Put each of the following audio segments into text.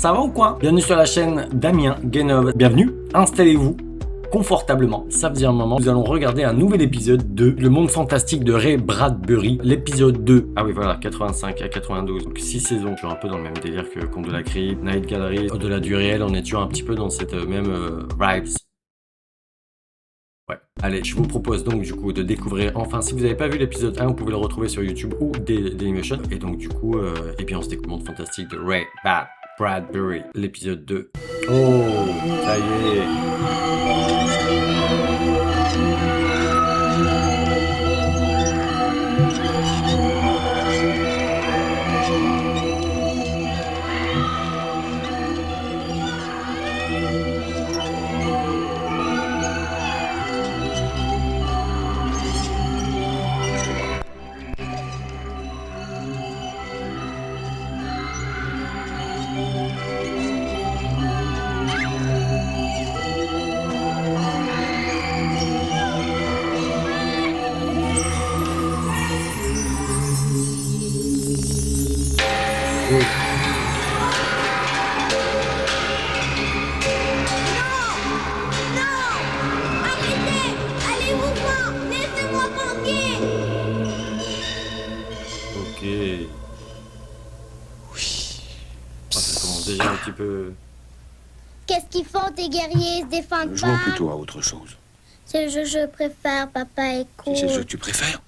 ça va ou quoi? Bienvenue sur la chaîne Damien Guénov. Bienvenue, installez-vous confortablement. Ça veut dire un moment, nous allons regarder un nouvel épisode de Le Monde Fantastique de Ray Bradbury, l'épisode 2. Ah oui voilà, 85 à 92, donc 6 saisons. Toujours un peu dans le même délire que Conte de la Crypte, Night Gallery, Au-delà du réel, on est toujours un petit peu dans cette même vibes. Ouais, allez, je vous propose donc du coup de découvrir, enfin si vous n'avez pas vu l'épisode 1, vous pouvez le retrouver sur YouTube ou Dailymotion. Et donc du coup, eh bien on se découvre Le Monde Fantastique de Ray Bradbury, l'épisode 2. Oh, ça y est. Ok. Oui. Oh, ça commence déjà un petit peu. Qu'est-ce qu'ils font, tes guerriers? Ils se défendent Jouons pas? plutôt à autre chose. C'est le jeu que je préfère, papa est cool. Si c'est le jeu que tu préfères,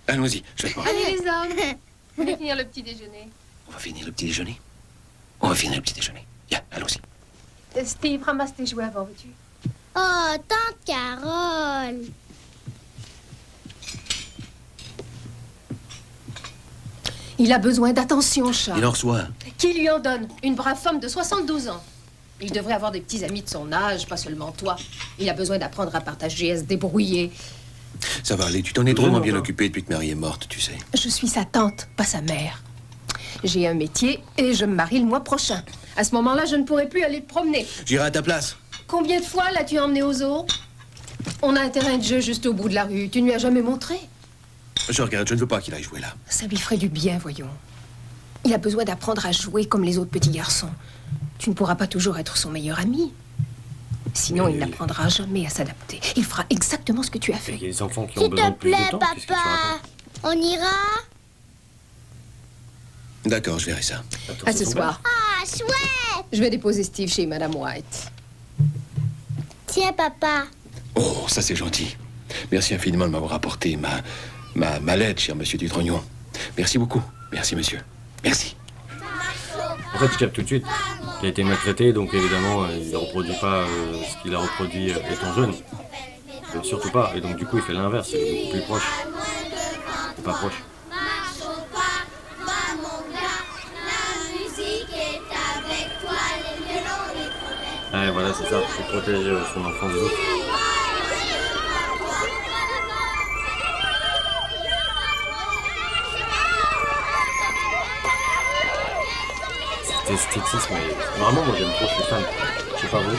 allons-y, je vais te voir. Allez les hommes, vous voulez finir le petit déjeuner? On va finir le petit déjeuner. On va finir le petit déjeuner. Viens, allons-y. Steve, ramasse tes jouets avant, veux-tu? Oh, tante Carole. Il a besoin d'attention, chat. Il en reçoit. Qui lui en donne? Une brave femme de 72 ans. Il devrait avoir des petits amis de son âge, pas seulement toi. Il a besoin d'apprendre à partager, à se débrouiller. Ça va aller, tu t'en es drôlement bien occupé depuis que Marie est morte, tu sais. Je suis sa tante, pas sa mère. J'ai un métier et je me marie le mois prochain. À ce moment-là, je ne pourrai plus aller te promener. J'irai à ta place. Combien de fois l'as-tu emmené au zoo? On a un terrain de jeu juste au bout de la rue. Tu ne lui as jamais montré? Je regrette, je ne veux pas qu'il aille jouer là. Ça lui ferait du bien, voyons. Il a besoin d'apprendre à jouer comme les autres petits garçons. Tu ne pourras pas toujours être son meilleur ami. Sinon, il n'apprendra jamais à s'adapter. Il fera exactement ce que tu as fait. Il y a des enfants qui ont S'il besoin te de plus plaît, de temps. Qu'est-ce que tu papa. racontes? On ira? D'accord, je verrai ça. Attends, À c'est ce ton soir. Ah, chouette. Je vais déposer Steve chez Madame White. Tiens, papa. Oh, ça c'est gentil. Merci infiniment de m'avoir apporté ma lettre, cher monsieur Dutrognon. Merci beaucoup. Merci, monsieur. Merci. En fait, je capte tout de suite qu'il a été maltraité, donc évidemment, il ne reproduit pas ce qu'il a reproduit étant jeune. Surtout pas. Et donc, du coup, il fait l'inverse. Il est beaucoup plus proche. C'est pas proche. Ouais, voilà, c'est ça. Il protège son enfant des autres. Cet esthétisme, vraiment, moi j'aime trop, je suis fan. Je sais pas vous.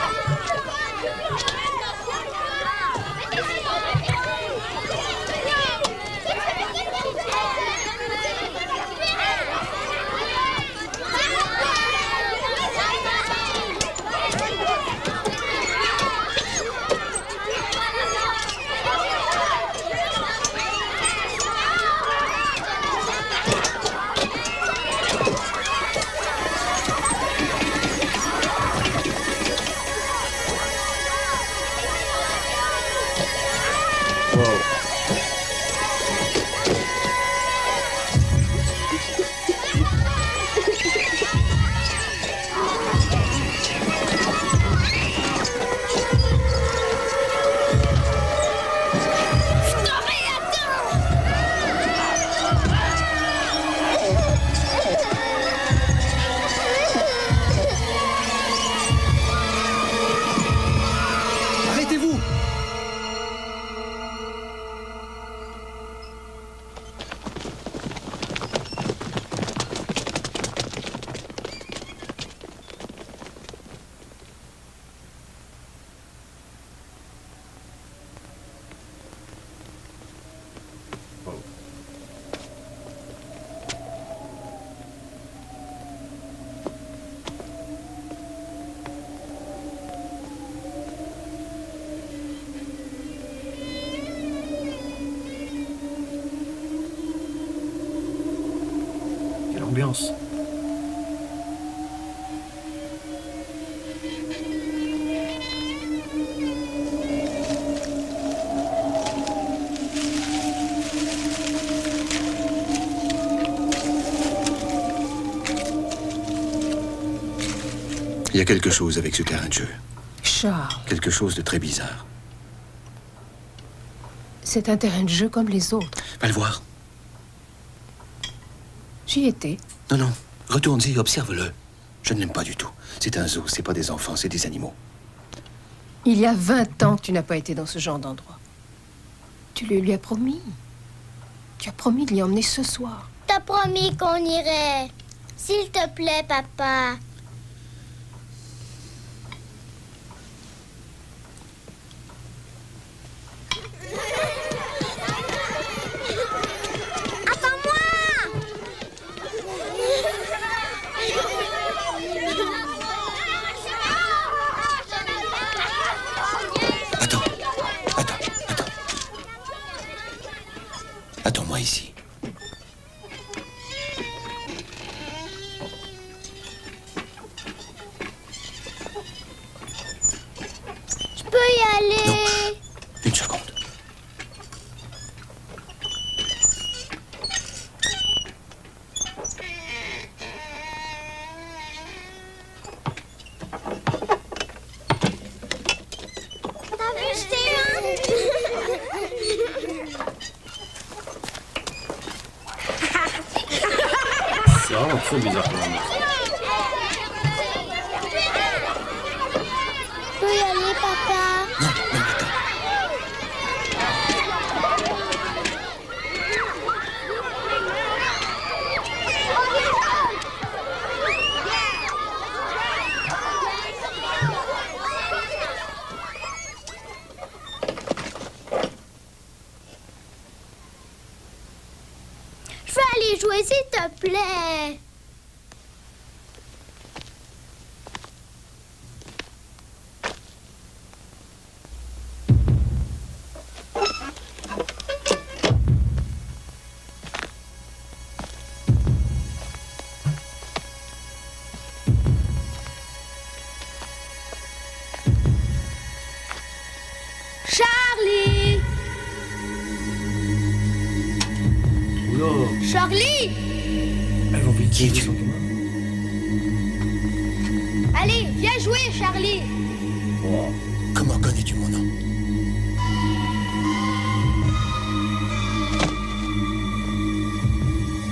l'ambiance. Il y a quelque chose avec ce terrain de jeu. Charles, Quelque chose de très bizarre. c'est un terrain de jeu comme les autres. Va le voir. J'y étais. Non, non. Retourne-y, observe-le. Je ne l'aime pas du tout. C'est un zoo, c'est pas des enfants, c'est des animaux. Il y a 20 ans que tu n'as pas été dans ce genre d'endroit. Tu le lui as promis. Tu as promis de l'y emmener ce soir. T'as promis qu'on irait. S'il te plaît, papa. Attends. Attends-moi ici. Je peux y aller. Une seconde. T'as vu, je t'ai eu. C'est vraiment trop bizarre comme ambiance. Je peux y aller, papa. Non, attends. Je veux aller jouer, s'il te plaît. Charlie! Oula, Charlie! elles vont vite Qui tuer es-tu? son commun. Allez, viens jouer, Charlie! Wow. Comment connais-tu mon nom?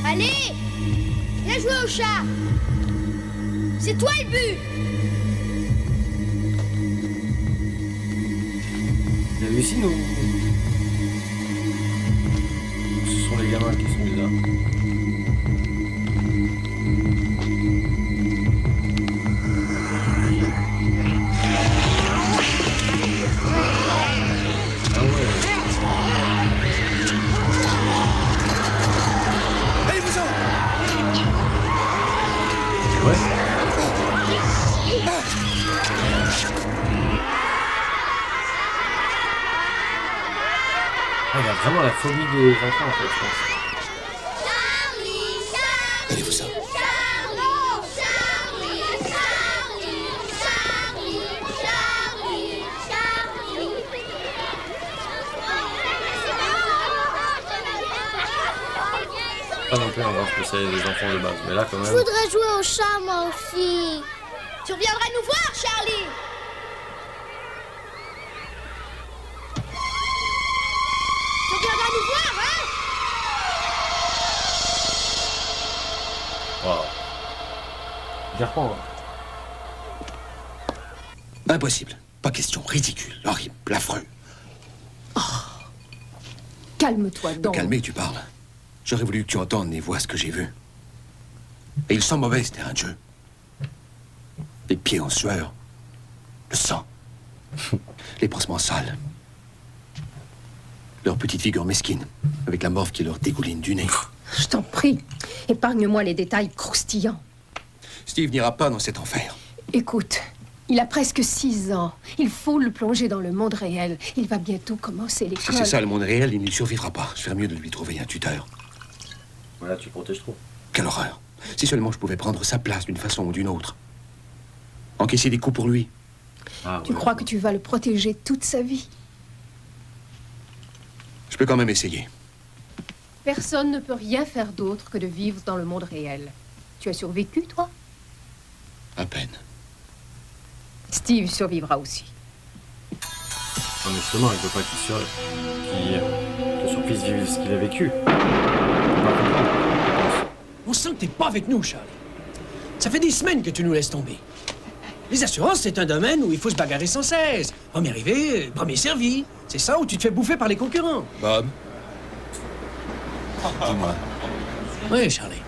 Allez! Viens jouer au chat! C'est toi le but! Il y a Lucine ou... Ce sont les gamins qui sont bizarres. Ah ouais. Allez-vous-en! Ouais. Ah, il a vraiment la phobie des enfants en fait, je pense. Allez-vous-en. Pas non plus un grand spécialiste des enfants de base, mais là quand Je même. voudrais jouer au chat, moi aussi. Tu reviendras nous voir, Charlie. Tu reviendras nous voir, hein? Waouh. J'y reprends. Impossible. Pas question. Ridicule, horrible, affreux. Calme-toi donc. Calmez, tu parles. J'aurais voulu que tu entendes et vois ce que j'ai vu. Et il sent mauvais, ce terrain de jeu. Les pieds en sueur. Le sang. Les pansements sales. Leur petite figure mesquine, avec la morve qui leur dégouline du nez. Je t'en prie, épargne-moi les détails croustillants. Steve n'ira pas dans cet enfer. Écoute, il a presque 6 ans. Il faut le plonger dans le monde réel. Il va bientôt commencer Si l'école. c'est ça le monde réel, il n'y survivra pas. Je ferais mieux de lui trouver un tuteur. Voilà, tu protèges trop. Quelle horreur. Si seulement je pouvais prendre sa place d'une façon ou d'une autre. Encaisser des coups pour lui. Ah, Tu ouais. crois que tu vas le protéger toute sa vie? Je peux quand même essayer. Personne ne peut rien faire d'autre que de vivre dans le monde réel. Tu as survécu, toi? À peine. Steve survivra aussi. Non, mais justement, il ne veut pas que son fils vive ce qu'il a vécu. On peut pas comprendre, je pense. On sent que t'es pas avec nous, Charlie. Ça fait des semaines que tu nous laisses tomber. Les assurances, c'est un domaine où il faut se bagarrer sans cesse. Premier arrivé, premier servi. C'est ça où tu te fais bouffer par les concurrents. Bob. Dis-moi. Oui, Charlie.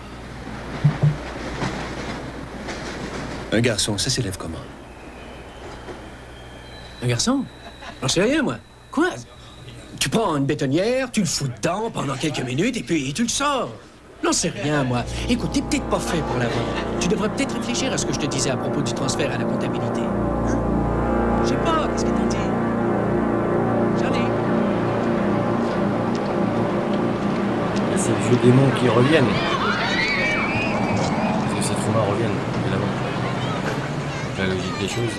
Un garçon, ça s'élève comment? Un garçon? J'en sais rien, moi. Quoi? Tu prends une bétonnière, tu le fous dedans pendant quelques minutes et puis tu le sors. J'en sais rien, moi. Écoute, t'es peut-être pas fait pour la vente. Tu devrais peut-être réfléchir à ce que je te disais à propos du transfert à la comptabilité. Hein? Je sais pas, qu'est-ce que t'en dis? Charlie? Et ces vieux démons qui reviennent. Parce que ces traumas reviennent, évidemment. La logique des choses.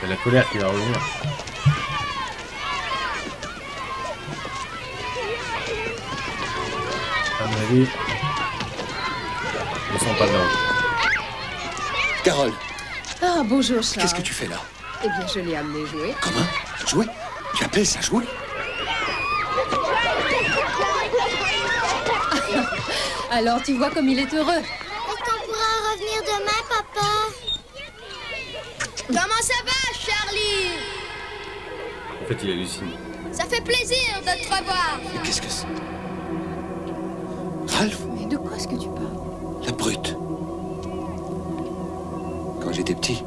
C'est la colère qui va revenir. À mon avis, je ne sens pas le drogue. Carole, Ah, bonjour, Charles. qu'est-ce que tu fais là? Eh bien, je l'ai amené jouer. Comment? Jouer? Tu appelles ça jouer? Alors, tu vois comme il est heureux. Est-ce qu'on pourra revenir demain, papa? Comment ça va, Charlie? En fait, il hallucine. Ça fait plaisir de te revoir. Mais qu'est-ce que c'est? Ralph, Mais de quoi est-ce que tu parles? la brute. Quand j'étais petit,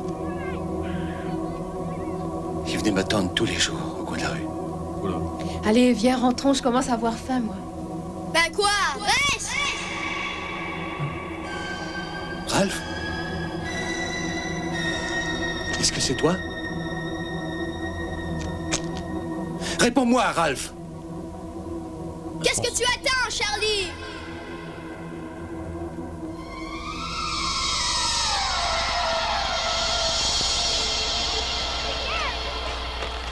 il venait m'attendre tous les jours au coin de la rue. Oula. Allez, viens, rentrons, je commence à avoir faim, moi. Ben quoi? Reste! Ralph? Est-ce que c'est toi? Réponds-moi, Ralph! Qu'est-ce que tu attends, Charlie?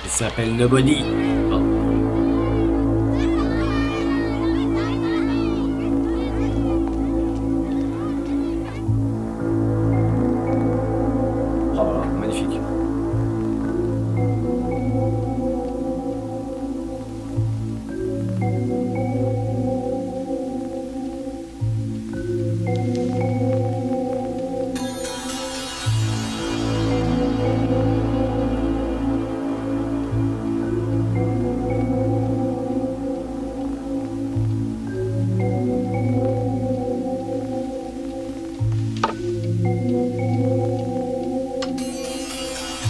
Il s'appelle Nobody. Oh. Oh, voilà, magnifique.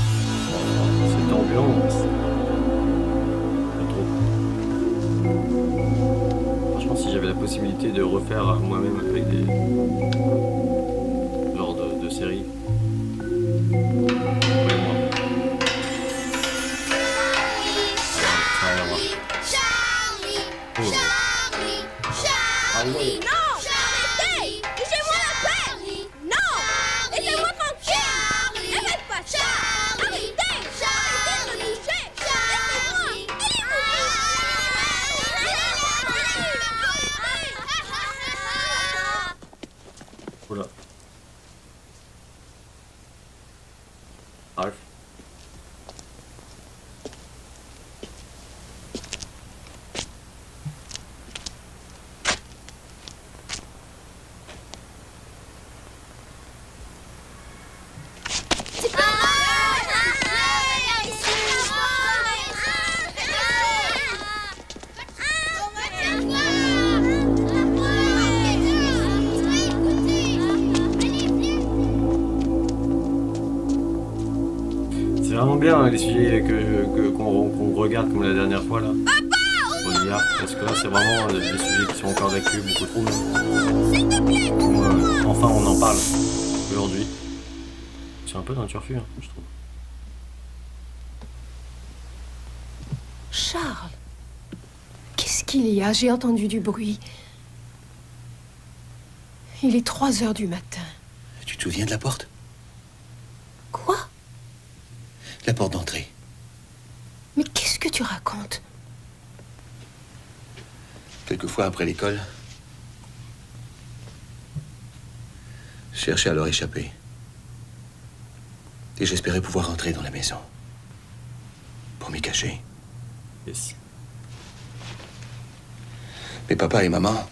Cette ambiance. Pas trop. Franchement, si j'avais la possibilité de refaire moi-même avec des genres de séries. Ouais, moi. Ça a rien à voir. Charlie! Oh. Charlie! Ah ouais. Charlie! Non! Arrêtez! Laissez-moi la paix! Non! Laissez-moi tranquille! N'arrête pas ça! Arrêtez! Arrêtez de me toucher! Laissez-moi! Oula. Ralph. C'est vraiment bien les sujets qu'on regarde comme la dernière fois là. Au Nia, parce que là c'est vraiment des sujets qui sont encore d'actu, beaucoup trop même. Enfin on en parle aujourd'hui. C'est un peu d'un turfu, hein, je trouve. Charles, qu'est-ce qu'il y a? J'ai entendu du bruit. Il est 3 heures du matin. Tu te souviens de la porte? Quoi? La porte d'entrée. Mais qu'est-ce que tu racontes? Quelquefois après l'école, je cherchais à leur échapper. Et j'espérais pouvoir entrer dans la maison. Pour m'y cacher. Yes. Mais papa et maman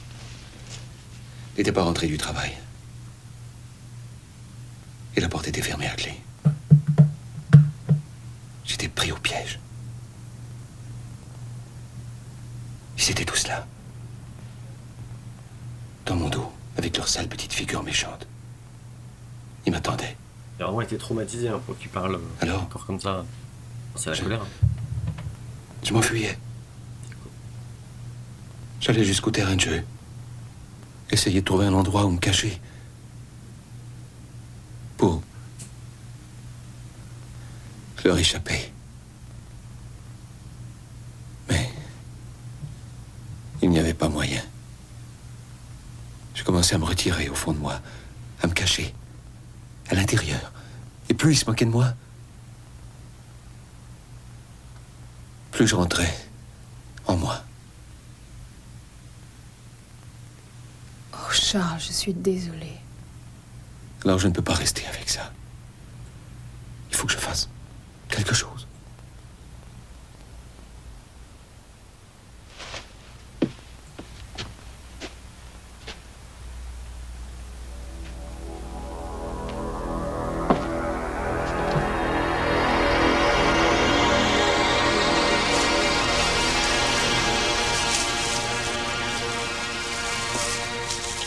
n'étaient pas rentrés du travail. Et la porte était fermée à clé. J'étais pris au piège. Ils étaient tous là. Dans mon dos, avec leurs sales petites figures méchantes. Ils m'attendaient. Il a vraiment été traumatisé hein, pour qu'il parle Alors encore comme ça. C'est la Je- colère. Je m'enfuyais. J'allais jusqu'au terrain de jeu. Essayer de trouver un endroit où me cacher. Pour leur échapper. Mais il n'y avait pas moyen. Je commençais à me retirer au fond de moi, à me cacher, à l'intérieur. Et plus ils se moquaient de moi, plus je rentrais en moi. Oh, Charles, je suis désolée. Alors je ne peux pas rester avec ça. Il faut que je fasse quelque chose.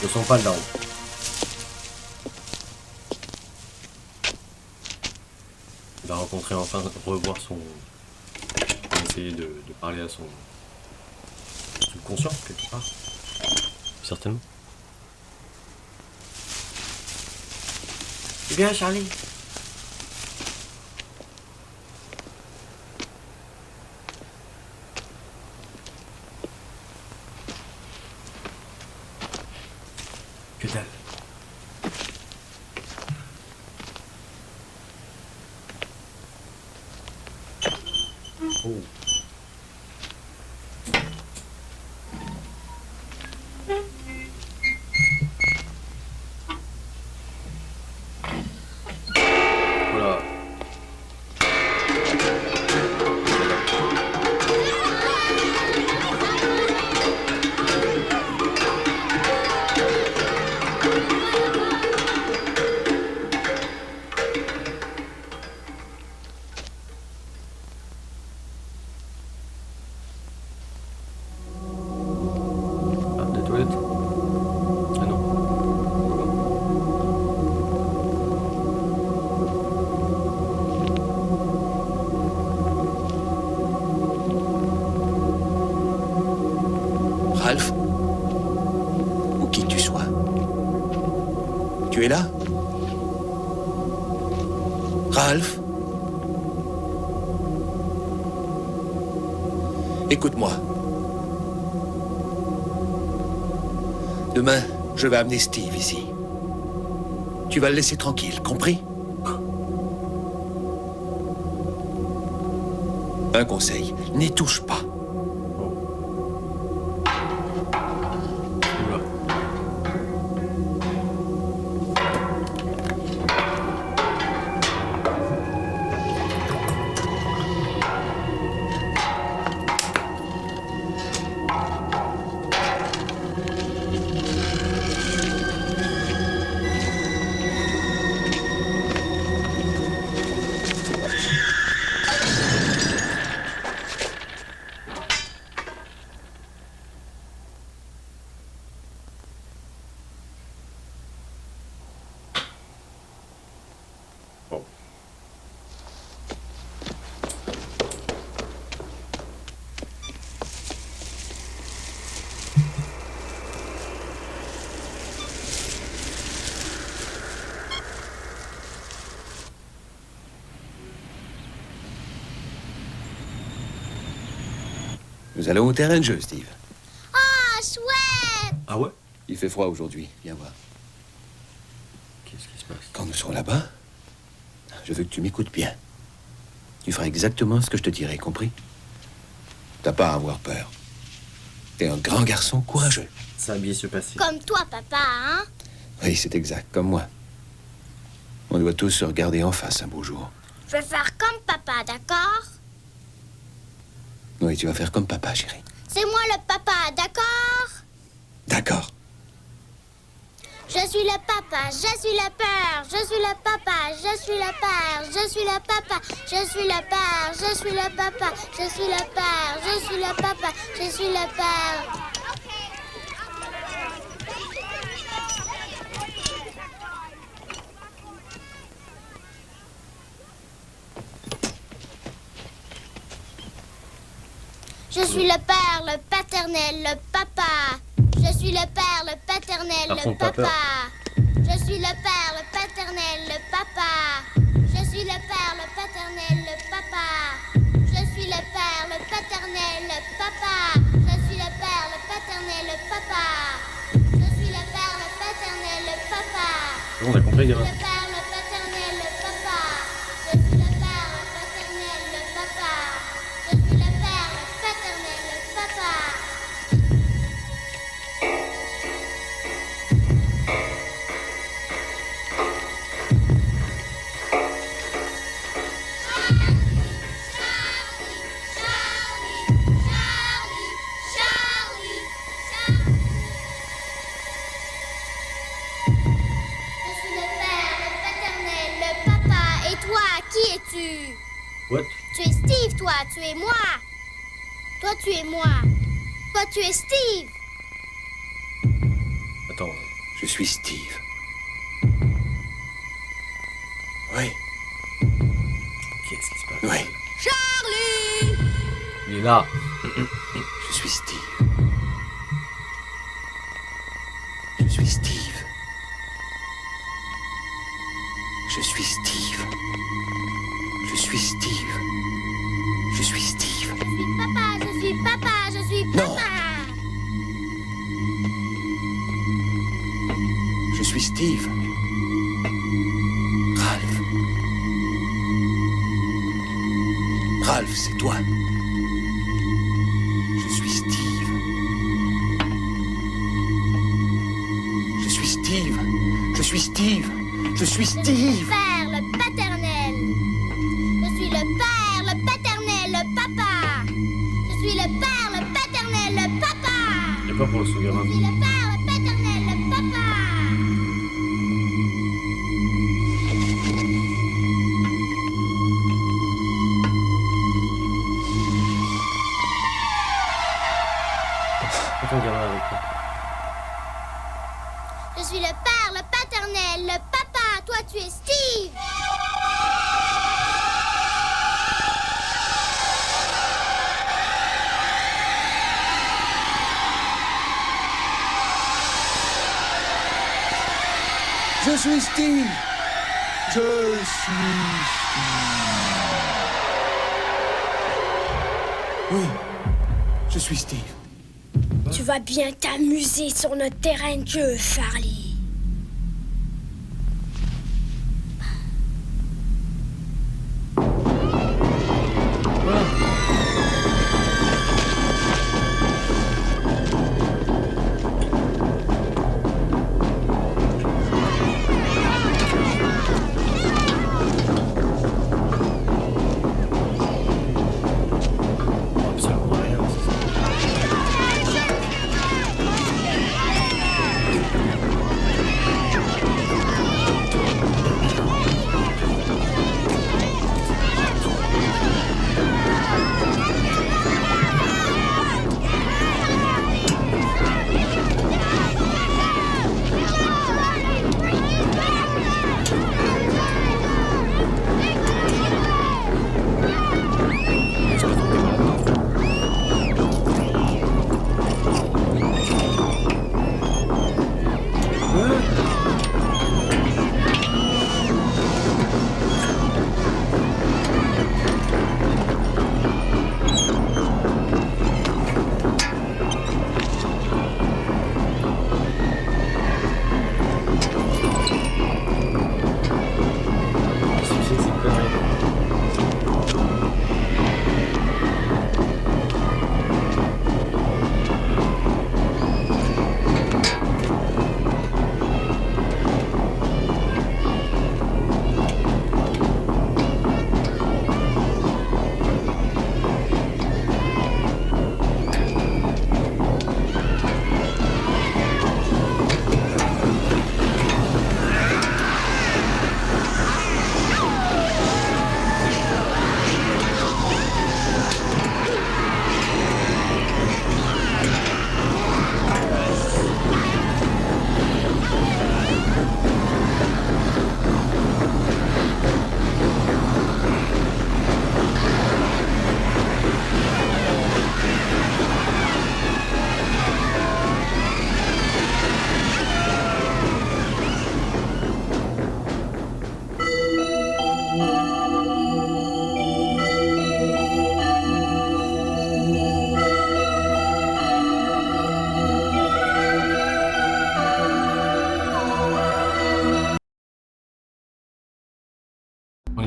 Je sens pas le daron. Il va rencontrer enfin, revoir son... Il va essayer de parler à son subconscient, quelque part. Certainement. C'est bien, Charlie. Que dalle. Oh. Voilà. Ah, des toilettes. Ah non. Ralph, où qui que tu sois, tu es là? Ralph? Écoute-moi. Demain, je vais amener Steve ici. Tu vas le laisser tranquille, compris? Un conseil, n'y touche pas. Oula. Bon. Nous allons au terrain de jeu, Steve. Ah, chouette! Ah ouais? Il fait froid aujourd'hui, viens voir. se passe? Quand nous serons là-bas, je veux que tu m'écoutes bien. Tu feras exactement ce que je te dirai, compris? T'as pas à avoir peur. T'es un grand garçon courageux. Ça a bien se passer. Comme toi, papa, hein? Oui, c'est exact, comme moi. On doit tous se regarder en face un beau jour. Je vais faire comme papa, d'accord? Oui, tu vas faire comme papa, chérie. C'est moi le papa, d'accord? D'accord. Je suis le papa, je suis le père, je suis le papa, je suis le père, je suis le papa, je suis le père, je suis le papa, je suis le père, je suis le papa, je suis le père. Je suis le père, le paternel, le papa. Je suis le père, le paternel, Par le contre, pas peur. papa. Je suis le père, le paternel, le papa. Je suis le père, le paternel, le papa. Je suis le père, le paternel, le papa. Je suis le père, le paternel, le papa. Je suis le père, le paternel, le papa. Bon, on a compris, Je gamin. suis le père, le paternel, le papa. Je suis le père, le paternel, le papa. Je suis le père, le paternel, le papa. Je suis le père, le paternel, le papa. Et toi, qui es-tu? What? Tu es Steve, toi, tu es moi. Toi, tu es moi. Toi, tu es Steve. Attends. Je suis Steve. Oui, Qu'est-ce qui se passe? oui, Charlie! Il est là. je suis Steve. Je suis Steve. Je suis Steve. Je suis Steve. Je suis Steve. Je suis papa, je suis papa, je suis Non. papa. Je suis Steve. Ralph. Ralph, c'est toi. Je suis Steve. Je suis Steve. Je suis Steve. Je suis Je suis le Steve. père, le paternel. Je suis le père, le paternel, le papa. Je suis le père, le paternel, le papa. J'ai pas pour le sous-gamin. Je suis le père, le paternel, le papa. Attends, gamin avec toi. Je suis le père, le paternel, le papa. Toi, tu es Steve. Je suis Steve. Je suis Steve. Oui, je suis Steve. Tu vas bien t'amuser sur notre terrain de jeu, Charlie. Absolument rien. C'est ça.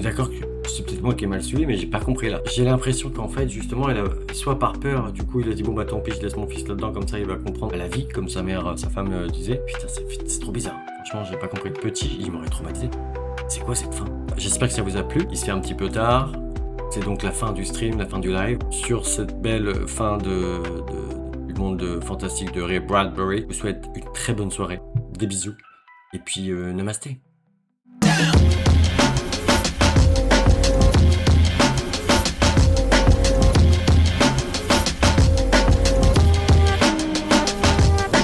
d'accord que c'est peut-être moi qui ai mal suivi, mais j'ai pas compris là. J'ai l'impression qu'en fait, justement, soit par peur, du coup, il a dit bon bah tant pis, je laisse mon fils là-dedans, comme ça il va comprendre la vie, comme sa mère, sa femme disait. Putain, c'est trop bizarre. Franchement, j'ai pas compris. Petit, il m'aurait traumatisé. C'est quoi cette fin? J'espère que ça vous a plu. Il se fait un petit peu tard. C'est donc la fin du stream, la fin du live. Sur cette belle fin du monde fantastique de Ray Bradbury, je vous souhaite une très bonne soirée. Des bisous. Et puis, namasté.